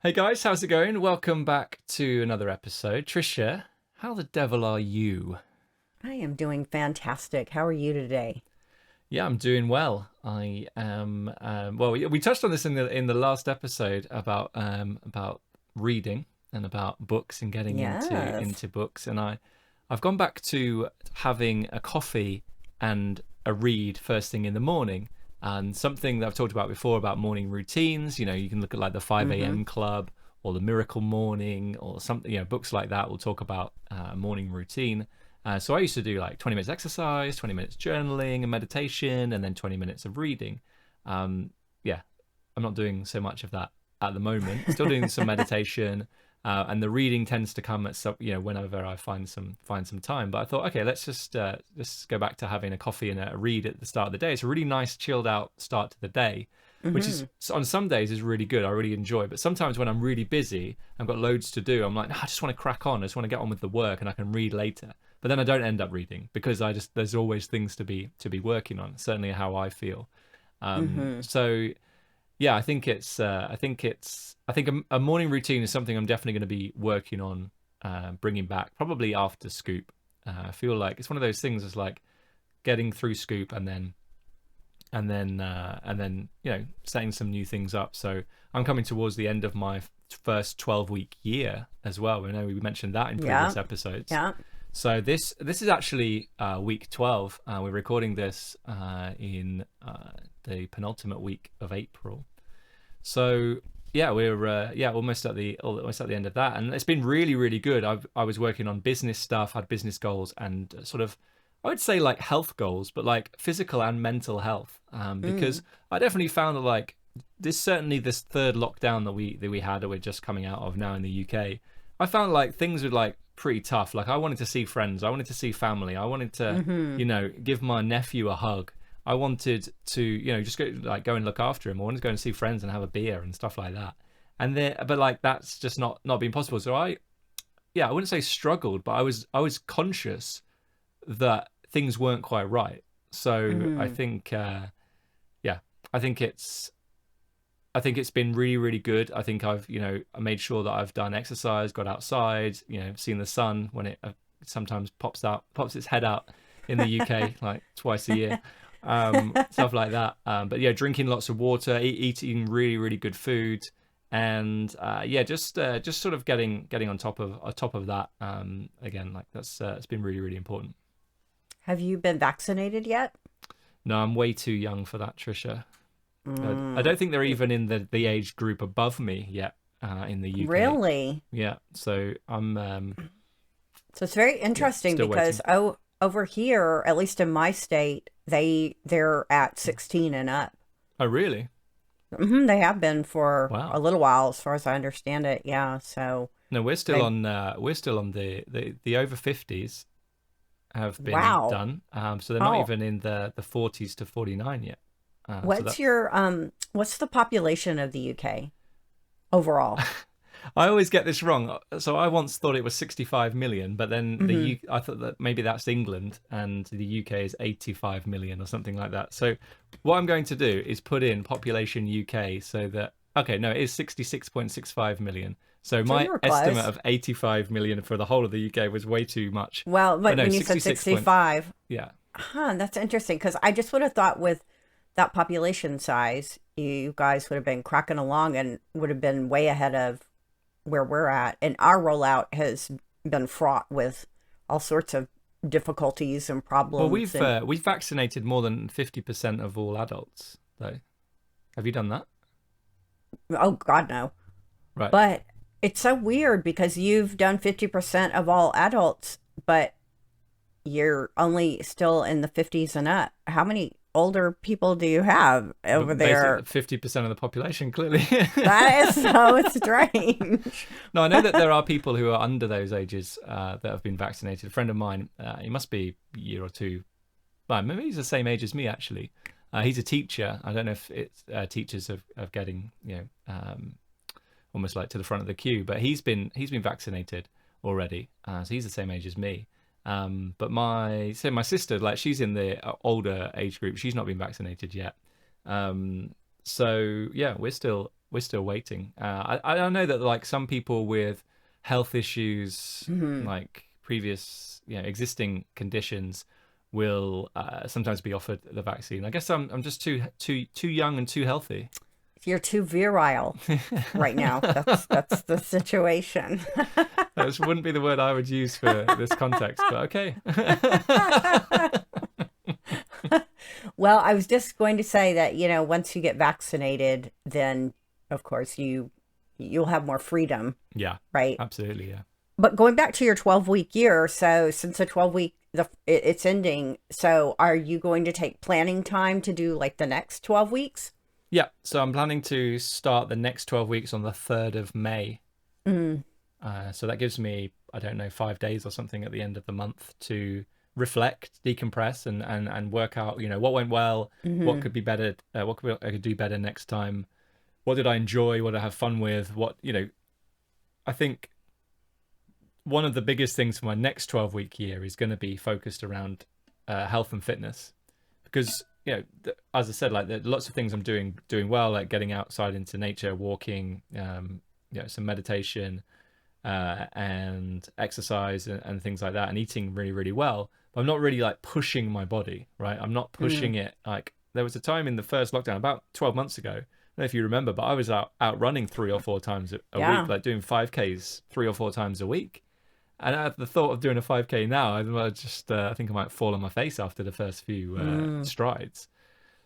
Hey guys, how's it going? Welcome back to another episode. Tricia, how the devil are you? I am doing fantastic. How are you today? Yeah, I'm doing well. I am. Well, we touched on this in the last episode about reading and about books and getting into Yes. into books, and I've gone back to having a coffee and a read first thing in the morning. And something that I've talked about before about morning routines. You can look at like the 5 Mm-hmm. a.m. Club or the Miracle Morning or something. Books like that will talk about morning routine. So I used to do like 20 minutes exercise, 20 minutes journaling and meditation, and then 20 minutes of reading. Um, yeah, I'm not doing so much of that at the moment. Still doing some meditation, and the reading tends to come at whenever I find some time. But I thought, okay, let's go back to having a coffee and a read at the start of the day. It's a really nice, chilled out start to the day, which is Mm-hmm. on some days is really good. I really enjoy. But sometimes when I'm really busy, I've got loads to do. I'm like, no, I just want to crack on. I just want to get on with the work, and I can read later. But then I don't end up reading because there's always things to be working on. Certainly how I feel. Mm-hmm. So yeah, I think a morning routine is something I'm definitely going to be working on, bringing back probably after Scoop. I feel like it's one of those things. It's like getting through Scoop and then setting some new things up. So I'm coming towards the end of my first 12-week year as well. I know we mentioned that in Yeah. previous episodes. Yeah. So this is actually week 12. We're recording this in the penultimate week of April. So yeah, we're almost at the end of that, and it's been really really good. I was working on business stuff, had business goals, and sort of I would say like health goals, but like physical and mental health. Because Mm. I definitely found that like this third lockdown that we had, that we're just coming out of now in the UK. I found like things were like pretty tough. Like I wanted to see friends, I wanted to see family, I wanted to Mm-hmm. give my nephew a hug. I wanted to, just go and look after him. I wanted to go and see friends and have a beer and stuff like that. But like that's just not being possible. So I wouldn't say struggled, but I was conscious that things weren't quite right. So I Mm-hmm. think, yeah, I think it's I think it's been really, really good. I think I made sure that I've done exercise, got outside, seen the sun when it sometimes pops its head out in the UK like twice a year, stuff like that. But yeah, drinking lots of water, eating really, really good food, and yeah, just sort of getting on top of that. Again, like that's it's been really, really important. Have you been vaccinated yet? No, I'm way too young for that, Trisha. I Mm. don't think they're even in the age group above me yet in the UK. Really? Yeah, so I'm So it's very yeah, interesting still because waiting. over here, at least in my state, they're at 16 and up. Oh, really? They have been for a Wow. little while, as far as I understand it. Yeah. So No, they we're still on the over 50s have been wow. done. So they're not Oh, even in the 40s to 49 yet. So what's that's your what's the population of the UK overall? I always get this wrong. So I once thought it was 65 million, but then Hmm. I thought that maybe that's England and the UK is 85 million or something like that. So what I'm going to do is put in population UK so that okay, no, it is 66.65 million. So So my you were estimate close. of 85 million for the whole of the UK was way too much. Well, But but no, when you said 66 point 65, yeah. huh, that's interesting because I just would have thought with that population size, you guys would have been cracking along and would have been way ahead of where we're at. And our rollout has been fraught with all sorts of difficulties and Well, problems. And we've vaccinated more than 50% of all adults though. Have you done that? oh God, no. Right. But it's so weird because you've done 50% of all adults, but you're only still in the 50s and up. How many older people do you have over But basically there? 50% of the population, clearly. That is so strange. No, I know that there are people who are under those ages that have been vaccinated. A friend of mine, he must be a year or two, well, maybe he's the same age as me actually. He's a teacher. I don't know if it's teachers of getting almost like to the front of the queue, but he's been vaccinated already, so he's the same age as me. But my sister, like she's in the older age group. She's not been vaccinated yet. Um, so yeah, still waiting. I know that like some people with health issues, like previous, existing conditions, will sometimes be offered the vaccine. I guess I'm just too young and too healthy. You're too virile right now. That's the situation. That wouldn't be the word I would use for this context, but okay. Well, I was just going to say that, once you get vaccinated, then of course you'll have more freedom, Yeah, right? absolutely, yeah. But going back to your 12-week year, so since the 12-week it's ending, so are you going to take planning time to do like the next 12 weeks? Yeah, so I'm planning to start the next 12 weeks on the 3rd of May. So that gives me, I don't know, 5 days or something at the end of the month to reflect, decompress, and work out, what went well, what could be better, I could do better next time. What did I enjoy? What did I have fun with? I think one of the biggest things for my next 12-week year is going to be focused around health and fitness, because as I said, like, there are lots of things I'm doing well, like getting outside into nature, walking, some meditation, and exercise and things like that, and eating really, really well. But I'm not really like pushing my body, right? I'm not pushing it. Like, there was a time in the first lockdown about 12 months ago, I don't know if you remember, but I was out running 3 or 4 times a Yeah. week, like doing 5Ks 3 or 4 times a week. And at the thought of doing a 5K now, I think I might fall on my face after the first few strides.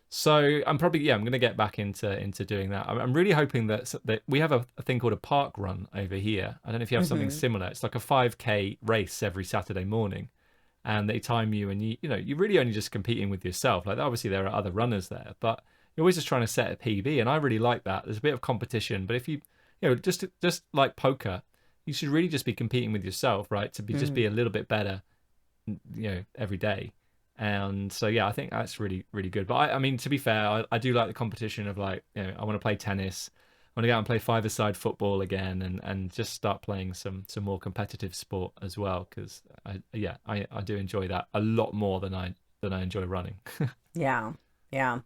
So I'm probably, I'm going to get back into doing that. I'm really hoping that we have a thing called a park run over here. I don't know if you have something similar. It's like a 5K race every Saturday morning, and they time you, and you're really only just competing with yourself. Like, obviously there are other runners there, but you're always just trying to set a PB, and I really like that. There's a bit of competition, but if just like poker, you should really just be competing with yourself, right? Just be a little bit better, every day. And so, I think that's really, really good. But I mean, to be fair, I do like the competition of, like, I want to play tennis. I want to go out and play five-a-side football again, and just start playing some more competitive sport as well. Because I do enjoy that a lot more than I enjoy running. Yeah. Yeah.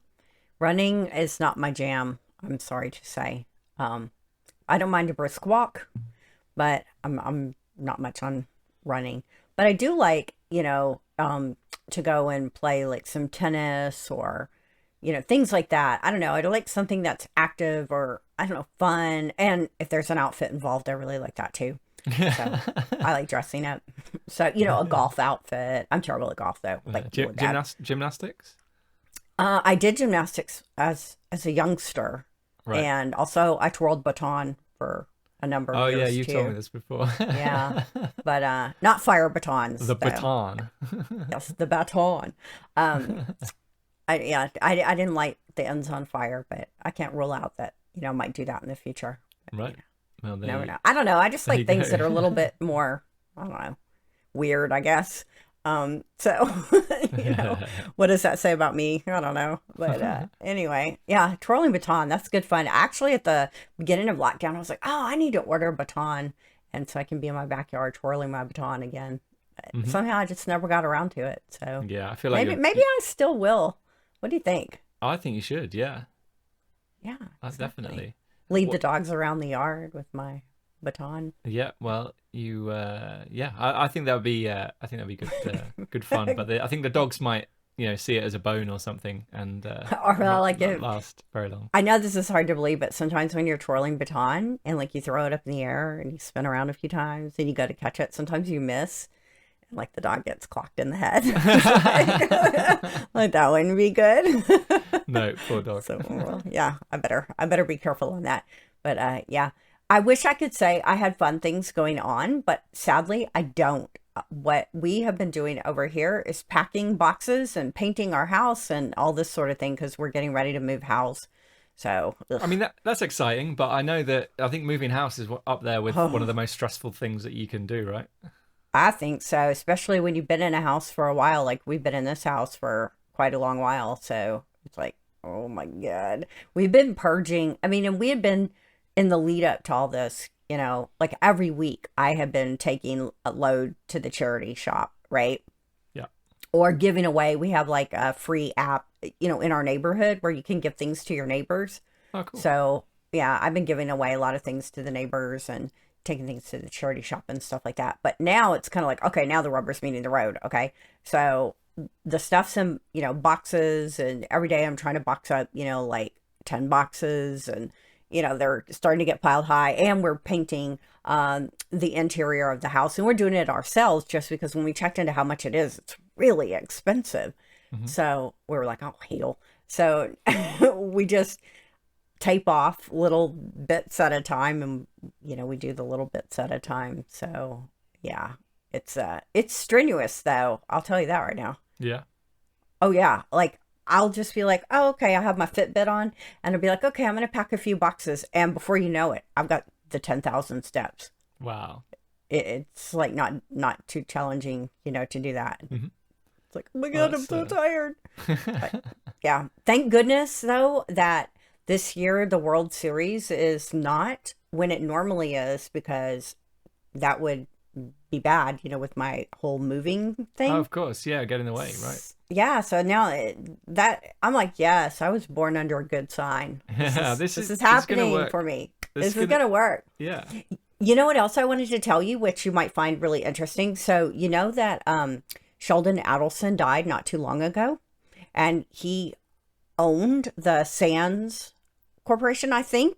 Running is not my jam, I'm sorry to say. I don't mind a brisk walk, but I'm not much on running. But I do like, to go and play like some tennis or, things like that. I don't know. I like something that's active, or, I don't know, fun. And if there's an outfit involved, I really like that too. So I like dressing up. So, a golf outfit. I'm terrible at golf though. Like, really bad. Gymnastics? I did gymnastics as a youngster. Right. And also I twirled baton for a number of years. Oh yeah, you too. told me this before. Yeah, but not fire batons. The though. baton. Yes, the baton. I didn't light the ends on fire, but I can't rule out that I might do that in the future. Right. Well, Never know. I don't know. I just like things go. that are a little bit more, I don't know, weird, I guess. So what does that say about me? I don't know. But anyway, yeah, twirling baton, that's good fun. Actually, at the beginning of lockdown, I was like, oh, I need to order a baton, and so I can be in my backyard twirling my baton again. But somehow I just never got around to it. So yeah, I feel like maybe I still will. What do you think? I think you should. Yeah. Yeah, Definitely. lead the dogs around the yard with my baton. Yeah, well, I think that would be good fun. But I think the dogs might see it as a bone or something, and Or like not last very long. I know this is hard to believe, but sometimes when you're twirling baton and like you throw it up in the air and you spin around a few times and you go to catch it, sometimes you miss, and like the dog gets clocked in the head. Like that wouldn't be good. No, poor dog. So well, yeah, I better be careful on that. But yeah, I wish I could say I had fun things going on, but sadly I don't. What we have been doing over here is packing boxes and painting our house and all this sort of thing, because we're getting ready to move house. So ugh. I mean, that's exciting, but I know that I think moving house is up there with one of the most stressful things that you can do, right? I think so, especially when you've been in a house for a while. Like, we've been in this house for quite a long while, so it's like, oh my God. We've been purging. I mean, and we had been in the lead up to all this, like every week I have been taking a load to the charity shop, right? Yeah. Or giving away. We have like a free app, in our neighborhood where you can give things to your neighbors. Oh, cool. So yeah, I've been giving away a lot of things to the neighbors and taking things to the charity shop and stuff like that. But now it's kind of like, okay, now the rubber's meeting the road. Okay. So the stuff's in, boxes, and every day I'm trying to box up, like 10 boxes, and, they're starting to get piled high, and we're painting the interior of the house, and we're doing it ourselves just because when we checked into how much it is, it's really expensive. Hmm. So we were like, oh, hell. So we just tape off little bits at a time, and we do the little bits at a time. So yeah, it's strenuous though, I'll tell you that right now. Yeah. Oh yeah, like I'll just be like, oh, okay, I have my Fitbit on, and I'll be like, okay, I'm gonna pack a few boxes, and before you know it, I've got the 10,000 steps. Wow. It's like not too challenging, to do that. Hmm. It's like, oh my Well, god, I'm that's so tired. But yeah, thank goodness though that this year the World Series is not when it normally is, because that would be bad, with my whole moving Oh, thing. of course. Yeah, get in the way, right? Yeah, so now that I'm like, yes, I was born under a good sign. This Yeah, is this this is is this is gonna happening work. for me. This is This is gonna gonna work. yeah. You know what else I wanted to tell you, which you might find really interesting? So you know that Sheldon Adelson died not too long ago, and he owned the Sands Corporation, I think.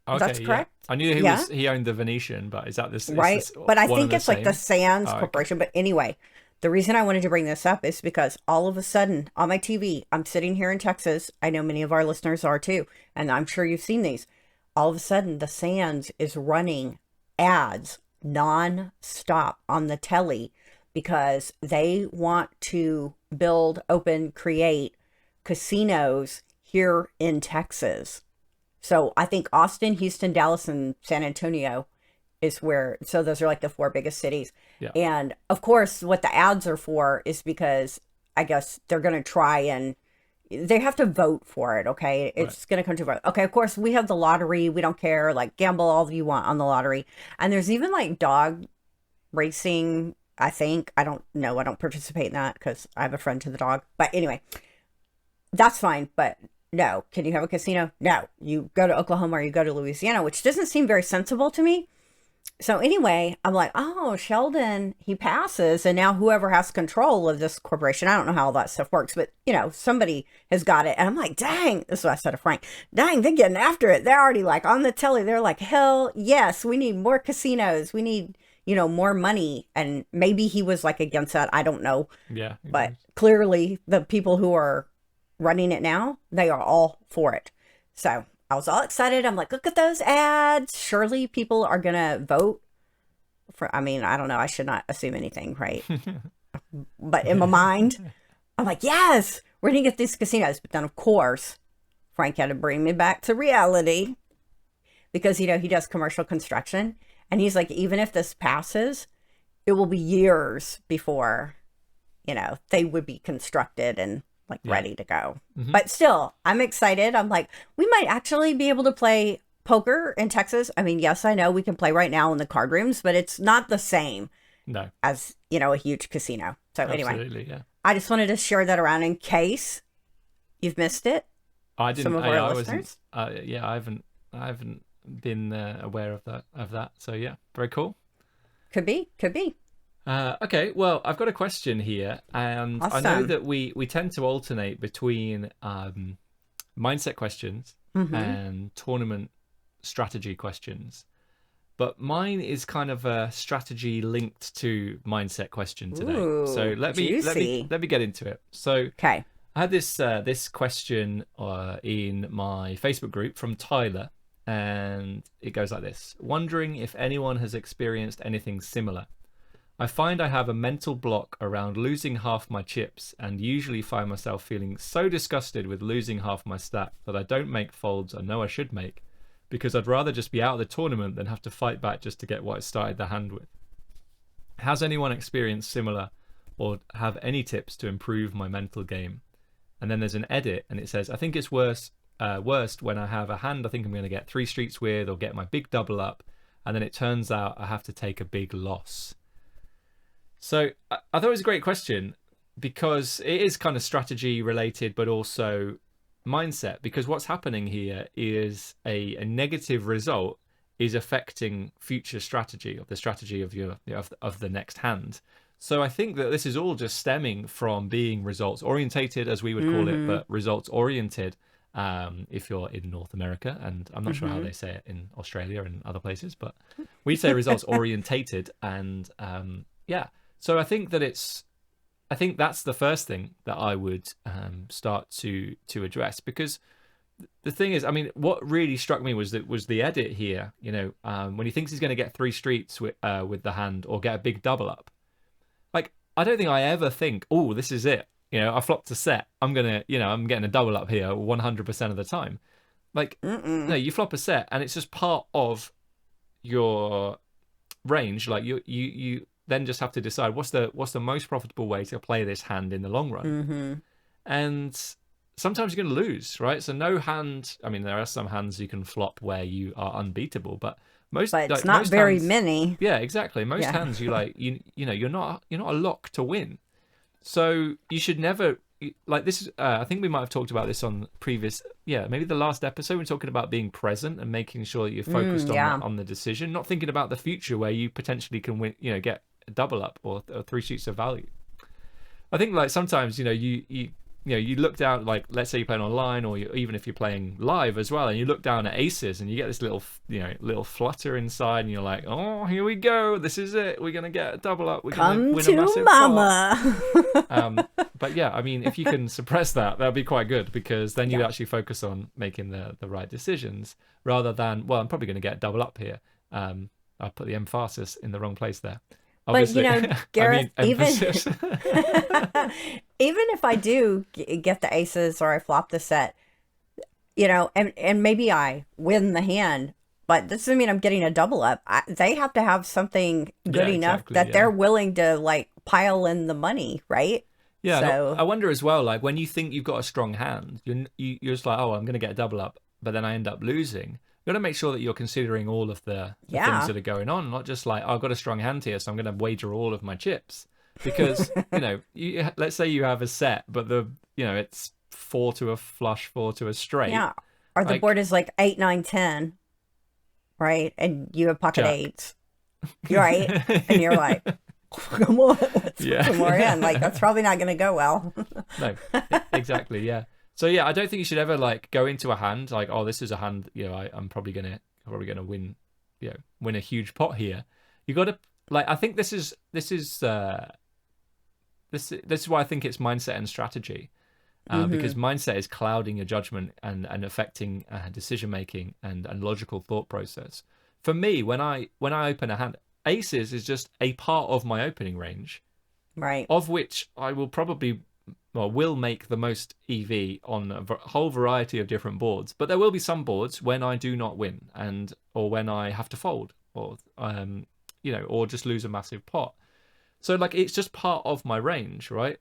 That's Okay, yeah. correct. I knew Yeah, he owned the Venetian, but is right. this But I one and think the it's like the same? Sands Oh, okay. Corporation. But anyway, the reason I wanted to bring this up is because all of a sudden on my TV, I'm sitting here in Texas. I know many of our listeners are too, and I'm sure you've seen these. All of a sudden, the Sands is running ads non-stop on the telly because they want to build, open, create casinos here in Texas. So I think Austin, Houston, Dallas, and San Antonio is where, so those are like the four biggest cities. Yeah, And of course, what the ads are for is because I guess they're going to try and they have to vote for it. Okay. right. It's going to come to vote. Okay. Of course, we have the lottery. We don't care. Like, gamble all you want on the lottery. And there's even like dog racing. I think. I don't know. I don't participate in that because I have a friend to the dog. But anyway, that's fine. But no, can you have a casino? No, you go to Oklahoma or you go to Louisiana, which doesn't seem very sensible to me. So anyway, I'm like, oh, Sheldon, he passes, and now whoever has control of this corporation, I don't know how all that stuff works, but somebody has got it. And I'm like, dang, this is what I said to Frank. Dang, they're getting after it. They're already like on the telly. They're like, hell yes, we need more casinos. We need, more money. And maybe he was like against that. I don't know. Yeah, who But knows? clearly the people who are running it now, they are all for it. So I was all excited. I'm like, look at those ads. Surely people are going to vote for, I mean, I don't know. I should not assume anything, right? But in my mind, I'm like, yes, we're going to get these casinos. But then, of course, Frank had to bring me back to reality because, he does commercial construction. And he's like, even if this passes, it will be years before, they would be constructed and like Yeah. ready to go. Hmm. But still, I'm excited. I'm like, we might actually be able to play poker in Texas. I mean, yes, I know we can play right now in the card rooms, but it's not the same No, as, a huge casino. So anyway, absolutely, yeah. I just wanted to share that around in case you've missed it. I Some didn't. of I our wasn't. listeners. Yeah, I haven't been aware of that. So yeah, very cool. Could be, could be. Okay, well, I've got a question here, and I know Awesome. that we tend to alternate between mindset questions Mm-hmm. and tournament strategy questions. But mine is kind of a strategy linked to mindset question today. So Ooh, let me let me juicy. let me get into it. So Okay. I had this question in my Facebook group from Tyler, and it goes like this: wondering if anyone has experienced anything similar. I find I have a mental block around losing half my chips, and usually find myself feeling so disgusted with losing half my stack that I don't make folds I know I should make, because I'd rather just be out of the tournament than have to fight back just to get what I started the hand with. Has anyone experienced similar, or have any tips to improve my mental game? And then there's an edit, and it says, I think it's worst when I have a hand I think I'm going to get three streets with or get my big double up, and then it turns out I have to take a big loss. So I thought it was a great question because it is kind of strategy related, but also mindset, because what's happening here is a negative result is affecting future strategy, of the strategy of your of the next hand. So I think that this is all just stemming from being results orientated, as we would call it, Mm-hmm. but results oriented. If you're in North America, and I'm not sure how Mm-hmm. they say it in Australia and other places, but we say results orientated, and yeah. So I think that's the first thing that I would start to address, because the thing is, I mean, what really struck me was the edit here. When he thinks he's going to get three streets with the hand or get a big double up. Like, I don't think I ever think, oh, this is it. I flopped a set. I'm getting a double up here 100% of the time. Like, no, Mm-mm. you flop a set, and it's just part of your range. Like, you then just have to decide what's the most profitable way to play this hand in the long run. Mm-hmm. And sometimes you're going to lose, right? So no hand. I mean, there are some hands you can flop where you are unbeatable, but most But it's like not most very hands, many. yeah, exactly. Most Yeah. hands you're not a lock to win. So you should never like this. I think we might have talked about this on previous, yeah, maybe the last episode. We're talking about being present and making sure that you're focused on Yeah. the decision, not thinking about the future where you potentially can win, get a double up or three sheets of value. I think like sometimes you look down, like let's say you're playing online, or even if you're playing live as well, and you look down at aces and you get this little flutter inside, and you're like, oh, here we go, this is it, we're gonna get a double up, we're gonna Come win a to massive pot. mama. But yeah, I mean, if you can suppress that'd be quite good, because then you Yeah. actually focus on making the right decisions rather than, well, I'm probably going to get a double up here. I put the emphasis in the wrong place there. But Obviously, I Gareth, mean emphasis. even if I do get the aces or I flop the set, and maybe I win the hand, but this doesn't mean I'm getting a double up. They have to have something Yeah, good enough exactly. that Yeah. they're willing to like pile in the money, right? Yeah, and I So, wonder as well, like when you think you've got a strong hand, you're just like, oh, I'm going to get a double up, but then I end up losing. You got to make sure that you're considering all of the things yeah. that are going on, not just like, oh, I've got a strong hand here, so I'm going to wager all of my chips. Because let's say you have a set, but it's four to a flush, four to a straight, Yeah. Or the board like is like 8, 9, 10, right? And you have pocket jack. eights, right? And you're like, come on, let's put some more in. Like, Yeah. that's probably not going to go well. No, exactly. Yeah. So yeah, I don't think you should ever like go into a hand like, oh, this is a hand. I'm probably gonna win. Win a huge pot here. You got to like. I think this is why I think it's mindset and strategy. Mm-hmm. Because mindset is clouding your judgment and affecting decision making and logical thought process. For me, when I open a hand, aces is just a part of my opening range, Right. of which I will make the most EV on a whole variety of different boards. But there will be some boards when I do not win, or when I have to fold, or just lose a massive pot. So like it's just part of my range, right?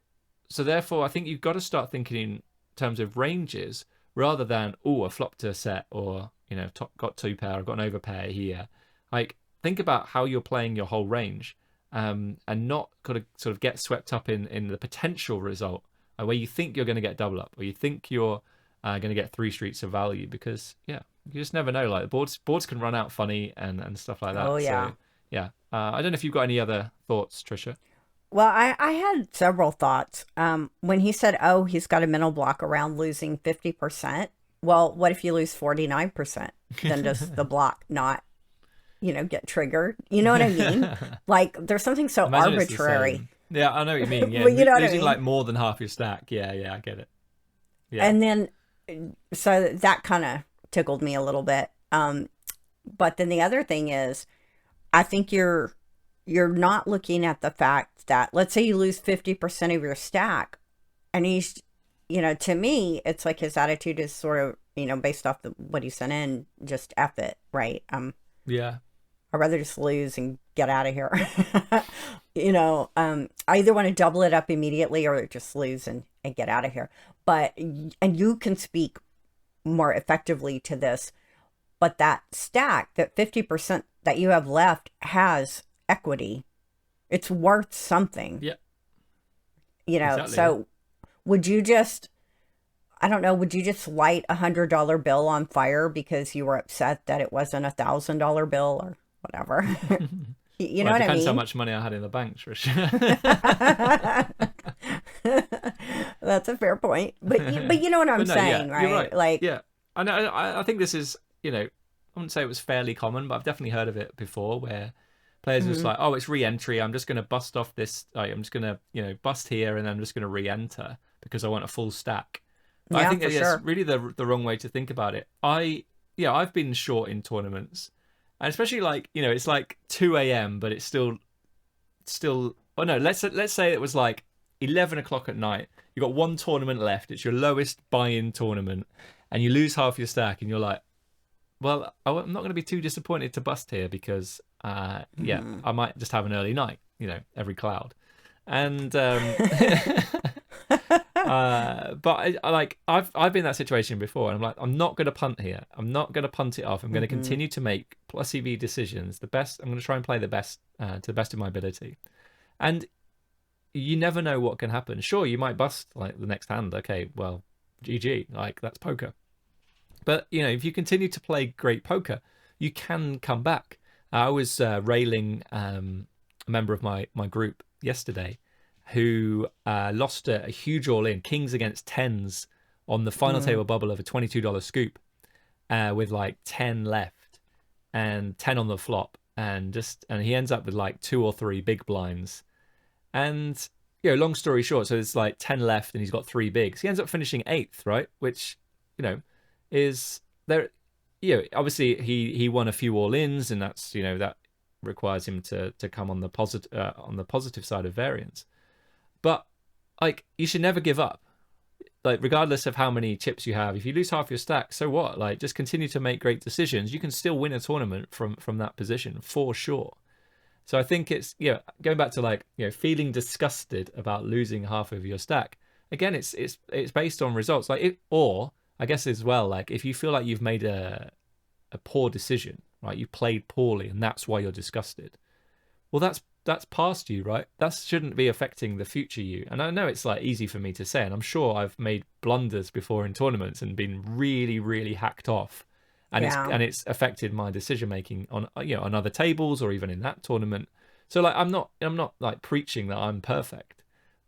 So therefore, I think you've got to start thinking in terms of ranges rather than, oh, I flopped a set, or got two pair, I've got an overpair here. Like, think about how you're playing your whole range, and not kind of sort of get swept up in the potential result, where you think you're going to get double up, or you think you're going to get three streets of value, because yeah, you just never know. Like boards can run out funny and stuff like Oh, that. yeah. So yeah, I don't know if you've got any other thoughts, Tricia. Well, I had several thoughts. When he said, oh, he's got a mental block around losing 50%. Well, what if you lose 49%? Then does the block not, get triggered? You know what I mean? Like, there's something so Imagine it's the arbitrary. same. Yeah, I know what you mean. Yeah, But you know what I losing mean? like more than half your stack. Yeah, yeah, I get it. Yeah, And then, so that kind of tickled me a little bit. But then the other thing is, I think you're not looking at the fact that, let's say you lose 50% of your stack, and he's, to me, it's like his attitude is sort of, based off what he sent in, just F it, right? yeah, I'd rather just lose and get out of here. I either want to double it up immediately or just lose and get out of here. But, and you can speak more effectively to this, but that stack, that 50% that you have left, has equity. It's worth something, yeah, exactly. Yeah. So would you just, I don't know, would you just light $100 bill on fire because you were upset that it wasn't $1,000 bill or whatever? You know Well, it what I depends how mean? much money I had in the bank, Tricia. That's a fair point. But you know what I'm But no, yeah, saying, you're right? right. Like, Yeah, I know. I think this is, I wouldn't say it was fairly common, but I've definitely heard of it before, where players are just mhm, like, oh, it's re-entry. I'm just going to bust off this. Like, I'm just going to, bust here, and then I'm just going to re-enter because I want a full stack. But I yeah, think for that, that's sure. really the wrong way to think about it. I've been short in tournaments, and especially like, it's like 2 a.m., but it's still. Oh no, let's say it was like 11 o'clock at night. You got one tournament left. It's your lowest buy-in tournament, and you lose half your stack, and you're like, well, I'm not going to be too disappointed to bust here because, yeah, Mhm. I might just have an early night. Every cloud, and but I've been in that situation before, and I'm like, I'm not going to punt here. I'm not going to punt it off. I'm going to Mhm. continue to make plus EV decisions. The best. I'm going to try and play the best to the best of my ability, and you never know what can happen. Sure, you might bust like the next hand. Okay, well, GG. Like that's poker. But if you continue to play great poker, you can come back. I was railing a member of my group yesterday who lost a huge all in, kings against tens on the final Mm. table bubble of a $22 scoop with like 10 left and 10 on the flop. And he ends up with like two or three big blinds. And long story short, so it's like 10 left and he's got three bigs. He ends up finishing eighth, right? Which, you know, is there. Obviously he won a few all ins, and that's that requires him to come on the positive side of variance. But like, you should never give up. Like, regardless of how many chips you have, if you lose half your stack, so what? Like, just continue to make great decisions. You can still win a tournament from that position for sure. So I think it's going back to like feeling disgusted about losing half of your stack. Again, it's based on results. Or I guess as well, like if you feel like you've made a poor decision, right? You played poorly, and that's why you're disgusted. Well, that's past you, right? That shouldn't be affecting the future you. And I know it's like easy for me to say, and I'm sure I've made blunders before in tournaments and been really, really hacked off, and Yeah. it's affected my decision making on on other tables or even in that tournament. So like I'm not like preaching that I'm perfect,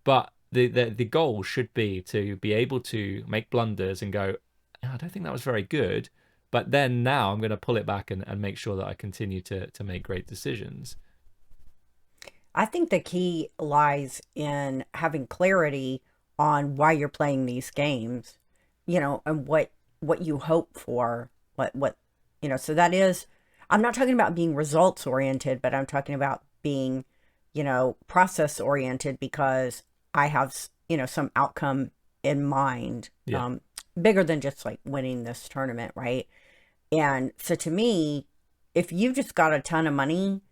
but the goal should be to be able to make blunders and go, "Oh, I don't think that was very good, but then now I'm going to pull it back and make sure that I continue to make great decisions." I think the key lies in having clarity on why you're playing these games, and what you hope for, so that is, I'm not talking about being results oriented, but I'm talking about being, process oriented because I have, some outcome in mind, Yeah. bigger than just like winning this tournament, right? And so to me, if you just got a ton of money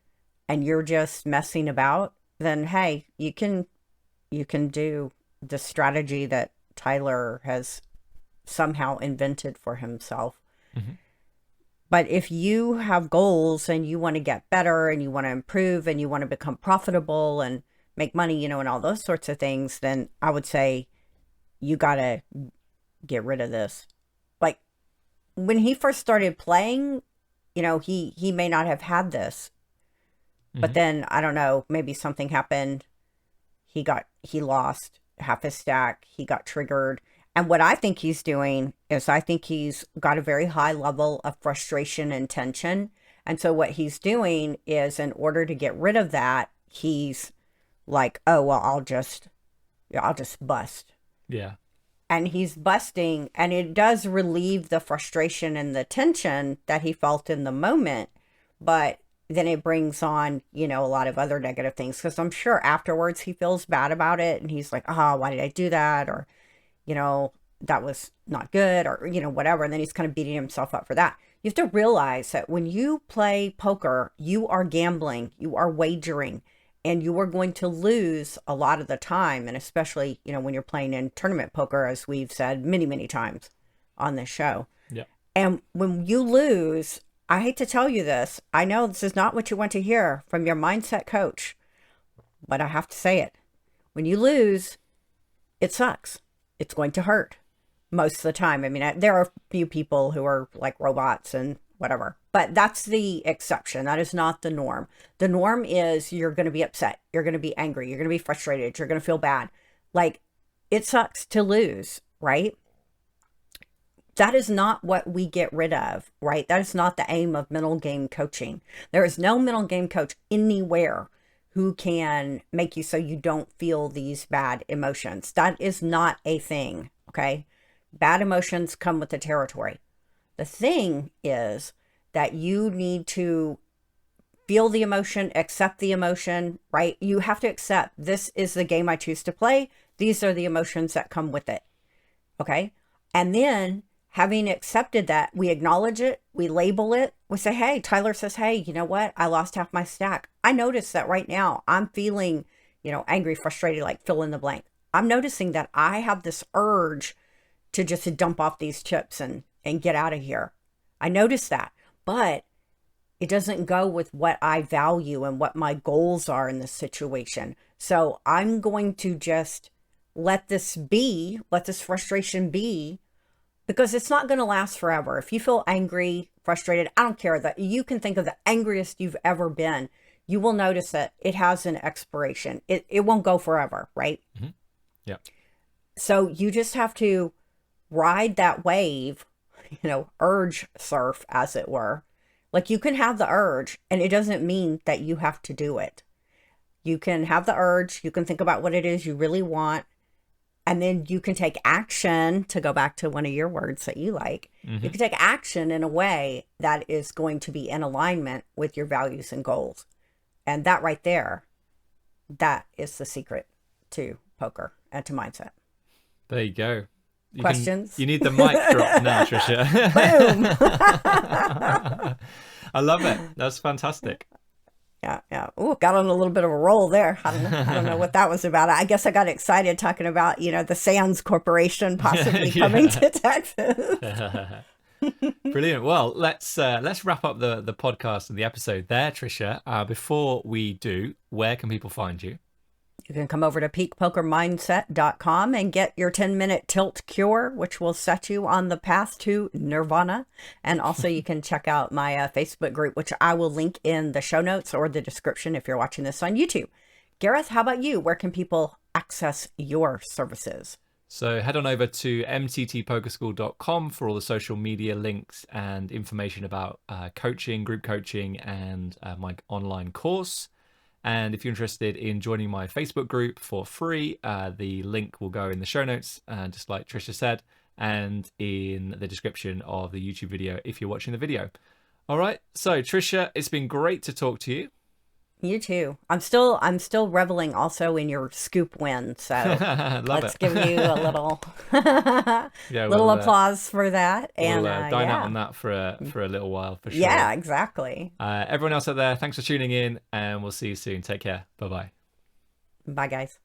and you're just messing about, then hey, you can do the strategy that Tyler has somehow invented for himself. Hmm. But if you have goals and you want to get better and you want to improve and you want to become profitable and make money, and all those sorts of things, then I would say you got to get rid of this. Like when he first started playing, he may not have had this. But Hmm. then I don't know, maybe something happened. He lost half his stack. He got triggered. And what I think he's doing is I think he's got a very high level of frustration and tension. And so what he's doing is in order to get rid of that, he's like, "Oh, well, I'll just bust." Yeah. And he's busting, and it does relieve the frustration and the tension that he felt in the moment, but then it brings on a lot of other negative things, because I'm sure afterwards he feels bad about it and he's like, "Oh, why did I do that?" Or that was not good, or whatever, and then he's kind of beating himself up for that. You have to realize that when you play poker, you are gambling, you are wagering, and you are going to lose a lot of the time. And especially, when you're playing in tournament poker, as we've said many, many times on this show. Yeah. And when you lose, I hate to tell you this, I know this is not what you want to hear from your mindset coach, but I have to say it. When you lose, it sucks. It's going to hurt. most of the time. I mean, there are a few people who are like robots and whatever, but that's the exception. That is not the norm. The norm is you're going to be upset. You're going to be angry. You're going to be frustrated. You're going to feel bad. Like, it sucks to lose, right? That is not what we get rid of, right? That is not the aim of mental game coaching. There is no mental game coach anywhere who can make you so you don't feel these bad emotions. That is not a thing, okay? Bad emotions come with the territory. The thing is that you need to feel the emotion, accept the emotion, right? You have to accept, this is the game I choose to play. These are the emotions that come with it, okay? And then having accepted that, we acknowledge it, we label it, we say, hey, Tyler says, hey, you know what? I lost half my stack. I noticed that right now I'm feeling, angry, frustrated, like fill in the blank. I'm noticing that I have this urge to just dump off these chips and get out of here. I noticed that, but it doesn't go with what I value and what my goals are in this situation. So I'm going to just let this be, let this frustration be, because it's not going to last forever. If you feel angry, frustrated, I don't care, that you can think of the angriest you've ever been, you will notice that it has an expiration. It won't go forever, right? Mm-hmm. Yeah. So you just have to ride that wave, urge surf, as it were. Like, you can have the urge, and it doesn't mean that you have to do it. You can have the urge, you can think about what it is you really want, and then you can take action, to go back to one of your words that you like. Mm-hmm. You can take action in a way that is going to be in alignment with your values and goals. And that right there, that is the secret to poker and to mindset. There you go. Questions? You need the mic drop now, Tricia. Boom. I love it. That's fantastic. Yeah. Ooh, got on a little bit of a roll there. I don't know what that was about. I guess I got excited talking about, the Sands Corporation possibly coming to Texas. Brilliant. Well, let's wrap up the podcast and the episode there, Tricia. Before we do, where can people find you? You can come over to peakpokermindset.com and get your 10-minute tilt cure, which will set you on the path to nirvana. And also you can check out my Facebook group, which I will link in the show notes or the description if you're watching this on YouTube. Gareth, how about you? Where can people access your services? So head on over to mttpokerschool.com for all the social media links and information about coaching, group coaching, and my online course. And if you're interested in joining my Facebook group for free, the link will go in the show notes, just like Tricia said, and in the description of the YouTube video if you're watching the video. All right. So Tricia, it's been great to talk to you. You too. I'm still reveling also in your scoop win. So let's give you a little little applause for that. And we'll dine out on that for a little while for sure. Yeah, exactly. Everyone else out there, thanks for tuning in, and we'll see you soon. Take care. Bye-bye. Bye, guys.